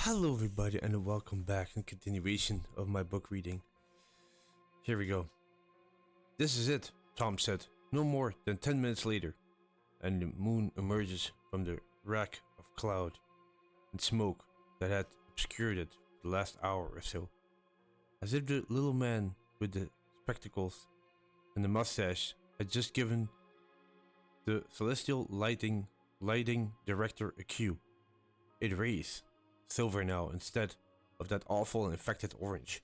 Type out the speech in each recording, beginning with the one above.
Hello everybody and welcome back in continuation of my book reading. Here we go. This is it, Tom said, no more than 10 minutes later, and the moon emerges from the rack of cloud and smoke that had obscured it for the last hour or so. As if the little man with the spectacles and the mustache had just given the celestial lighting director a cue. It raised, silver now instead of that awful and infected orange,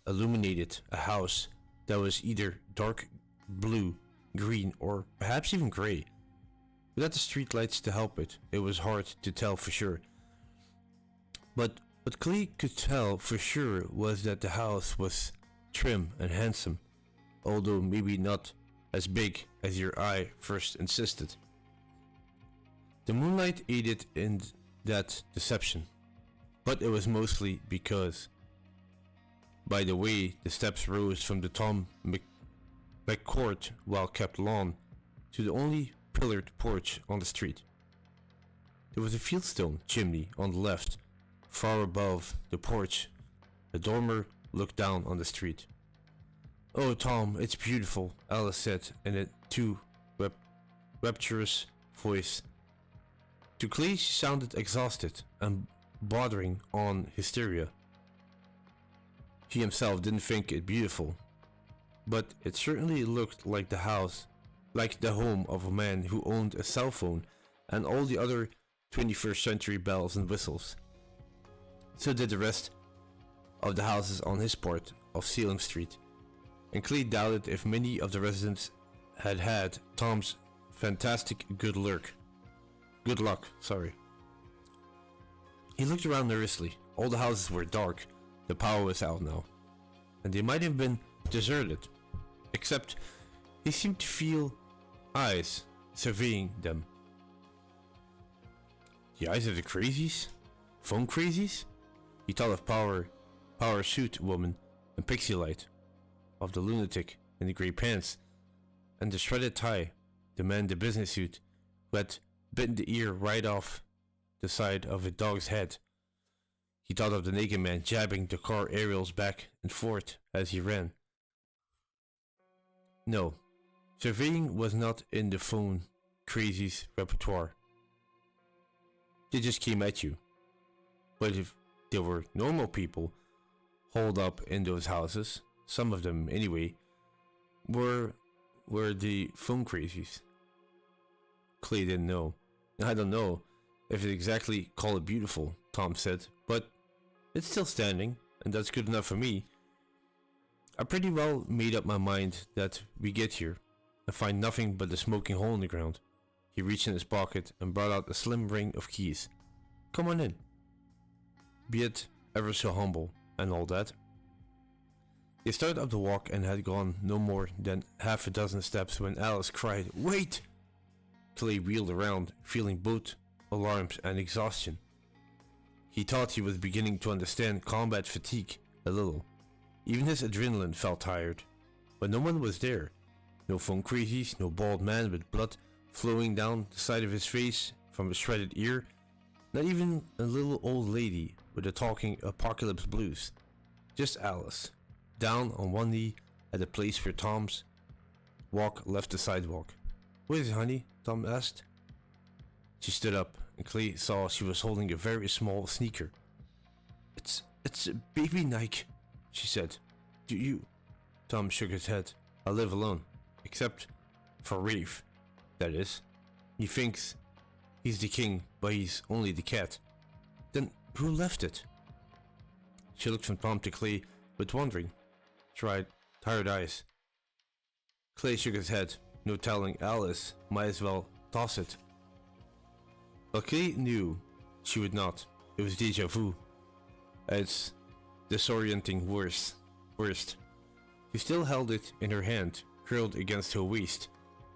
illuminated a house that was either dark blue, green, or perhaps even grey. Without the streetlights to help it was hard to tell for sure. But what Clay could tell for sure was that the house was trim and handsome, although maybe not as big as your eye first insisted. The moonlight aided in that deception, but it was mostly because, by the way the steps rose from the Tom McCourt well-kept lawn to the only pillared porch on the street. There was a fieldstone chimney on the left. Far above the porch, the dormer looked down on the street. "Oh, Tom, it's beautiful," Alice said in a too rapturous voice. To Clay she sounded exhausted and bordering on hysteria. He himself didn't think it beautiful, but it certainly looked like the house, like the home of a man who owned a cell phone and all the other 21st century bells and whistles. So did the rest of the houses on his part of Salem Street, and Clay doubted if many of the residents had had Tom's fantastic good luck. He looked around nervously. All the houses were dark, the power was out now, and they might have been deserted, except he seemed to feel eyes surveying them. The eyes of the crazies? Phone crazies? He thought of Power Suit Woman and Pixie Light, of the lunatic in the grey pants and the shredded tie, the man in the business suit who had bitten the ear right off the side of a dog's head. He thought of the naked man jabbing the car aerials back and forth as he ran. No, surveying was not in the phone crazies' repertoire. They just came at you. But if there were normal people holed up in those houses, some of them anyway, were the phone crazies. Clay didn't know. I don't know if it exactly call it beautiful, Tom said, but it's still standing, and that's good enough for me. I pretty well made up my mind that we get here and find nothing but a smoking hole in the ground. He reached in his pocket and brought out a slim ring of keys. Come on in. Be it ever so humble and all that. They started up the walk and had gone no more than half a dozen steps when Alice cried, "Wait!" Clay wheeled around, feeling both alarms and exhaustion. He thought he was beginning to understand combat fatigue a little. Even his adrenaline felt tired. But no one was there. No phone crazies, no bald man with blood flowing down the side of his face from a shredded ear. Not even a little old lady with the talking apocalypse blues. Just Alice, down on one knee at the place where Tom's walk left the sidewalk. "What is it, honey?" Tom asked. She stood up, and Clay saw she was holding a very small sneaker. It's a baby Nike," she said. "Do you?" Tom shook his head. "I live alone, except for Rafe, that is. He thinks he's the king, but he's only the cat." "Then who left it?" She looked from Tom to Clay with wondering, tired eyes. Clay shook his head. No telling, Alice might as well toss it. But Clay knew she would not. It was déjà vu. It's disorienting worst. She still held it in her hand, curled against her waist,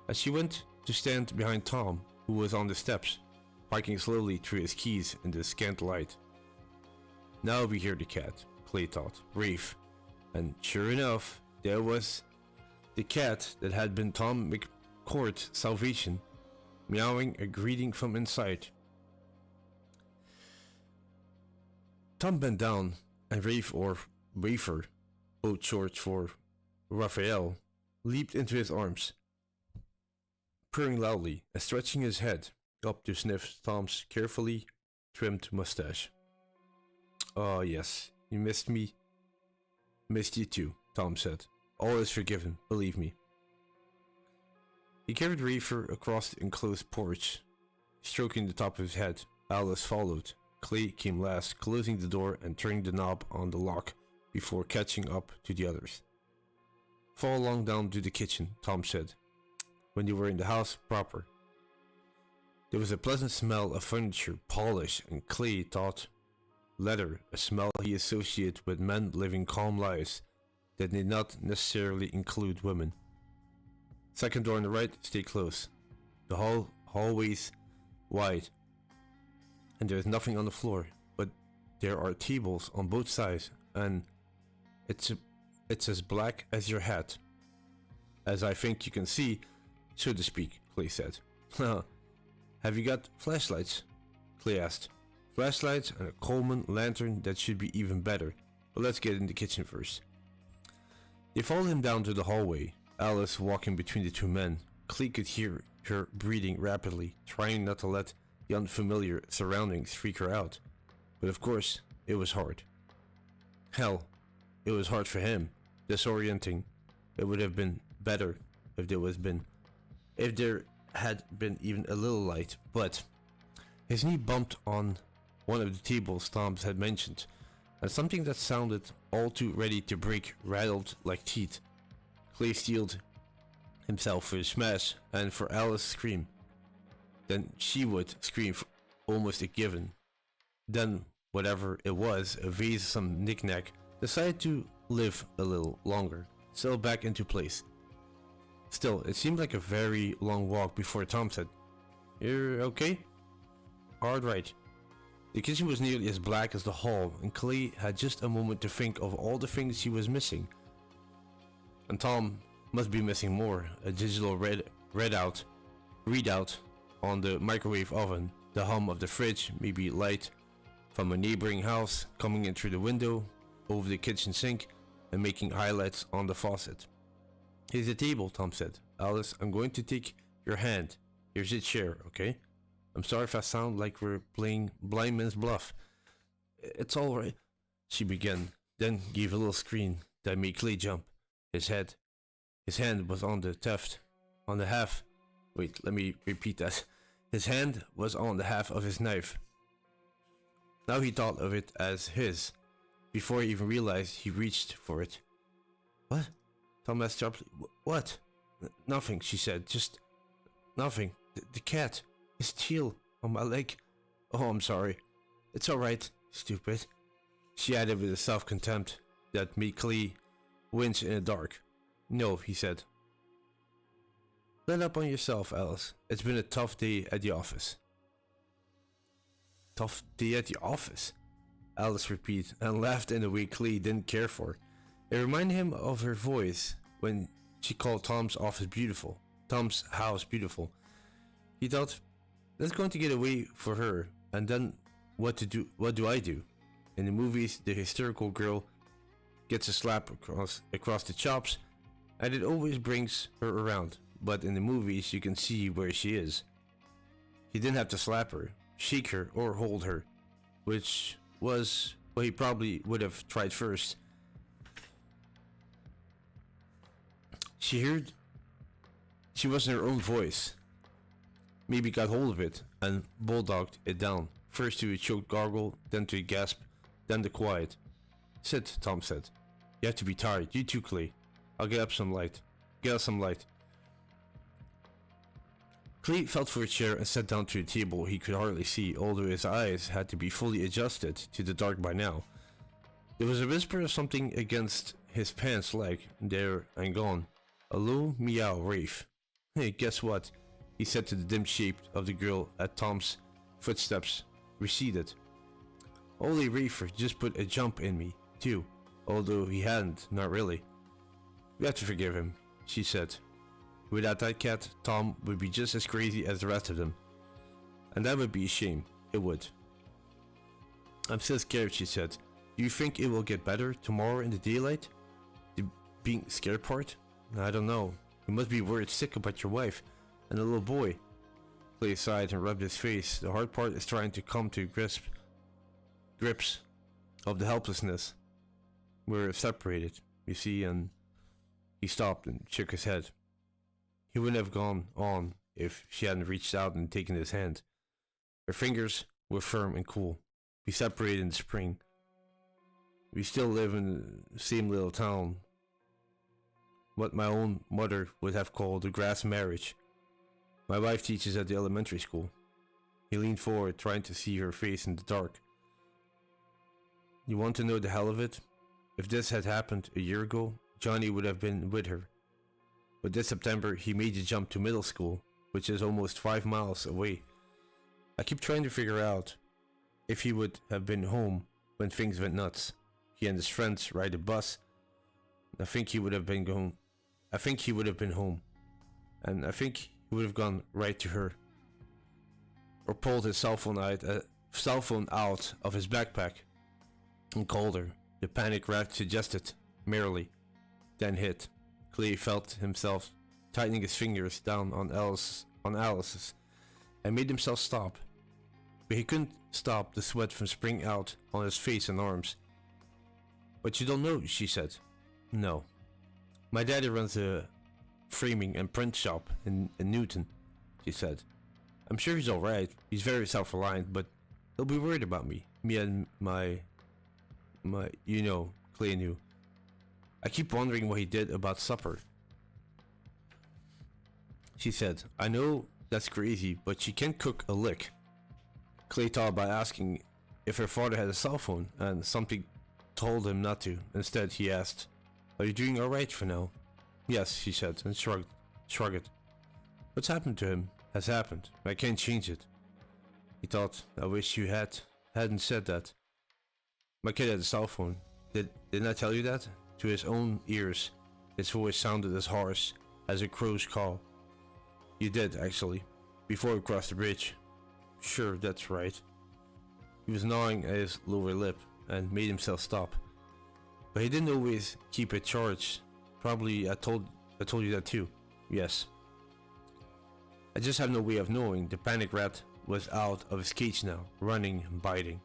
as she went to stand behind Tom, who was on the steps, parking slowly through his keys in the scant light. Now we hear the cat, Clay thought, Rafe, and sure enough, there was the cat that had been Tom McCourt's salvation, meowing a greeting from inside. Tom bent down, and Rafe, or Wafer, both short for Raphael, leaped into his arms, purring loudly and stretching his head up to sniff Tom's carefully trimmed mustache. "Oh yes, you missed me." "Missed you too," Tom said. "All is forgiven, believe me." He carried Reefer across the enclosed porch, stroking the top of his head. Alice followed. Clay came last, closing the door and turning the knob on the lock before catching up to the others. "Fall along down to the kitchen," Tom said, when they were in the house proper. There was a pleasant smell of furniture, polish, and Clay thought leather, a smell he associated with men living calm lives that did not necessarily include women. "Second door on the right, stay close. The hallway's wide, and there's nothing on the floor, but there are tables on both sides, and it's as black as your hat, as I think you can see, so to speak," Clay said. "Have you got flashlights?" Clay asked. "Flashlights and a Coleman lantern, that should be even better, but let's get in the kitchen first." They followed him down to the hallway, Alice walking between the two men. Clay could hear her breathing rapidly, trying not to let the unfamiliar surroundings freak her out. But of course, it was hard. Hell, it was hard for him, disorienting. It would have been better if there had been even a little light, but his knee bumped on one of the tables Tom had mentioned, and something that sounded all too ready to break rattled like teeth. Clay steeled himself for a smash and for Alice's scream. Then she would scream for almost a given. Then, whatever it was, a vase, some knick-knack, decided to live a little longer, settle back into place. Still, it seemed like a very long walk before Tom said, "You're okay?" "All right." The kitchen was nearly as black as the hall, and Clay had just a moment to think of all the things he was missing. And Tom must be missing more: a digital readout on the microwave oven, the hum of the fridge, maybe light from a neighboring house coming in through the window over the kitchen sink and making highlights on the faucet. "Here's the table," Tom said. "Alice, I'm going to take your hand. Here's a chair, okay? I'm sorry if I sound like we're playing blind man's bluff." "It's all right," she began, then gave a little scream that made Clay jump. His hand was on the half. Wait, let me repeat that. His hand was on the half of his knife. Now he thought of it as his. Before he even realized, he reached for it. "What?" Tom asked sharply. "What?" "Nothing," she said. "Just nothing. The cat. His tail on my leg. Oh, I'm sorry." "It's alright, stupid," she added with a self-contempt that made Clay wince in the dark. "No," he said. "Let up on yourself, Alice. It's been a tough day at the office." "Tough day at the office?" Alice repeated, and laughed in a way Clay didn't care for. It reminded him of her voice when she called Tom's house beautiful. He thought, that's going to get away for her, and then what do I do? In the movies, the hysterical girl gets a slap across the chops, and it always brings her around. But in the movies, you can see where she is. He didn't have to slap her, shake her, or hold her, which was what he probably would have tried first. She was in her own voice. Maybe got hold of it and bulldogged it down, first to a choked gargle, then to a gasp, then the quiet. "Sit," Tom said. "You have to be tired. You too, Clay. I'll get us some light." Clay felt for a chair and sat down to a table he could hardly see, although his eyes had to be fully adjusted to the dark by now. There was a whisper of something against his pants leg, there and gone. A low meow, Rafe. "Hey, guess what?" he said to the dim shape of the girl as Tom's footsteps receded. "Holy Rafer just put a jump in me, too, although he hadn't, not really." "We have to forgive him," she said. "Without that cat, Tom would be just as crazy as the rest of them. And that would be a shame. It would." I'm still scared, she said. Do you think it will get better tomorrow in the daylight? The being scared part? I don't know. You must be worried sick about your wife and a little boy. Clay sighed and rubbed his face. The hard part is trying to come to grips of the helplessness. We're separated, you see, and he stopped and shook his head. He wouldn't have gone on if she hadn't reached out and taken his hand. Her fingers were firm and cool. We separated in the spring. We still live in the same little town. What my own mother would have called a grass marriage. My wife teaches at the elementary school. He leaned forward, trying to see her face in the dark. You want to know the hell of it? If this had happened a year ago, Johnny would have been with her. But this September, he made the jump to middle school, which is almost 5 miles away. I keep trying to figure out if he would have been home when things went nuts. He and his friends ride a bus. I think he would have been home. And I think he would have gone right to her. Or pulled his cell phone out of his backpack and called her. The panic rat suggested, merrily. Then hit. Clay felt himself tightening his fingers down on Alice's and made himself stop. But he couldn't stop the sweat from springing out on his face and arms. But you don't know, she said. No. My daddy runs a framing and print shop in Newton, she said. I'm sure he's alright. He's very self-reliant, but he'll be worried about me. Me and my Clay knew. I keep wondering what he did about supper. She said, I know that's crazy, but she can't cook a lick. Clay thought about asking if her father had a cell phone, and something told him not to. Instead, he asked, are you doing alright for now? Yes, she said, and shrugged. What's happened to him has happened. I can't change it. He thought, I wish you hadn't said that. My kid had a cell phone. Didn't I tell you that? To his own ears, his voice sounded as harsh as a crow's call. You did, actually, before we crossed the bridge. Sure, that's right. He was gnawing at his lower lip and made himself stop. But he didn't always keep it charged. Probably I told you that too. Yes. I just have no way of knowing. The panic rat was out of his cage now, running and biting.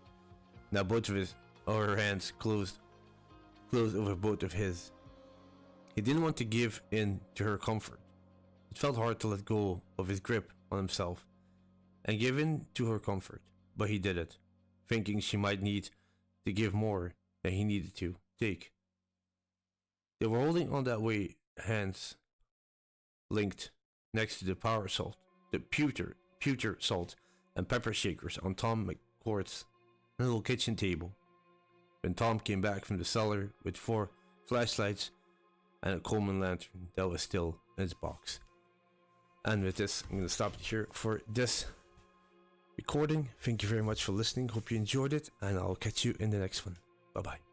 Now both of her hands closed over both of his. He didn't want to give in to her comfort. It felt hard to let go of his grip on himself and give in to her comfort, but he did it, thinking she might need to give more than he needed to take. They were holding on that way, hands linked next to the pewter salt and pepper shakers on Tom McCourt's little kitchen table. When Tom came back from the cellar with 4 flashlights and a Coleman lantern that was still in its box. And with this, I'm going to stop here for this recording. Thank you very much for listening. Hope you enjoyed it, and I'll catch you in the next one. Bye bye.